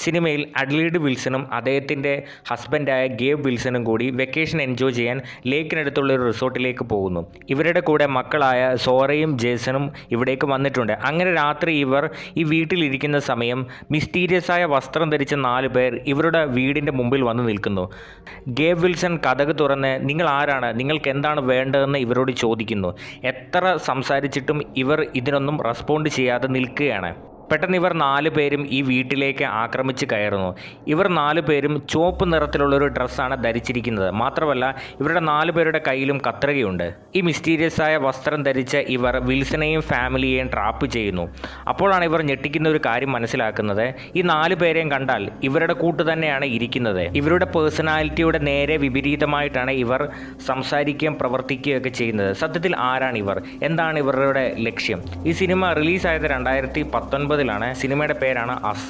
സിനിമയിൽ അഡ്ലീഡ് വിൽസണും അദ്ദേഹത്തിൻ്റെ ഹസ്ബൻഡായ ഗേബ് വിൽസണും കൂടി വെക്കേഷൻ എൻജോയ് ചെയ്യാൻ ലേക്കിനടുത്തുള്ള ഒരു റിസോർട്ടിലേക്ക് പോകുന്നു. ഇവരുടെ കൂടെ മക്കളായ സോറയും ജേസണും ഇവിടേക്ക് വന്നിട്ടുണ്ട്. അങ്ങനെ രാത്രി ഇവർ ഈ വീട്ടിലിരിക്കുന്ന സമയം മിസ്റ്റീരിയസ് ആയ വസ്ത്രം ധരിച്ച 4 പേർ ഇവരുടെ വീടിൻ്റെ മുമ്പിൽ വന്ന് നിൽക്കുന്നു. ഗേബ് വിൽസൺ കതക് തുറന്ന് നിങ്ങൾ ആരാണ്, നിങ്ങൾക്ക് എന്താണ് വേണ്ടതെന്ന് ഇവരോട് ചോദിക്കുന്നു. എത്ര സംസാരിച്ചിട്ടും ഇവർ ഇതിനൊന്നും റെസ്പോണ്ട് ചെയ്യാതെ നിൽക്കുകയാണ്. പെട്ടെന്ന് ഇവർ 4 പേരും ഈ വീട്ടിലേക്ക് ആക്രമിച്ച് കയറുന്നു. ഇവർ 4 പേരും ചുവപ്പ് നിറത്തിലുള്ളൊരു ഡ്രസ്സാണ് ധരിച്ചിരിക്കുന്നത്. മാത്രമല്ല ഇവരുടെ 4 പേരുടെ കയ്യിലും കത്രികയുണ്ട്. ഈ മിസ്റ്റീരിയസ് ആയ വസ്ത്രം ധരിച്ച ഇവർ വിൽസണെയും ഫാമിലിയെയും ട്രാപ്പ് ചെയ്യുന്നു. അപ്പോഴാണ് ഇവർ ഞെട്ടിക്കുന്ന ഒരു കാര്യം മനസ്സിലാക്കുന്നത്. ഈ 4 പേരെയും കണ്ടാൽ ഇവരുടെ കൂട്ട് തന്നെയാണ് ഇരിക്കുന്നത്. ഇവരുടെ പേഴ്സണാലിറ്റിയുടെ നേരെ വിപരീതമായിട്ടാണ് ഇവർ സംസാരിക്കുകയും പ്രവർത്തിക്കുകയൊക്കെ ചെയ്യുന്നത്. സത്യത്തിൽ ആരാണ് ഇവർ, എന്താണ് ഇവരുടെ ലക്ഷ്യം? ഈ സിനിമ റിലീസായത് 2019 സിനിമയുടെ പേരാണ് അസ്.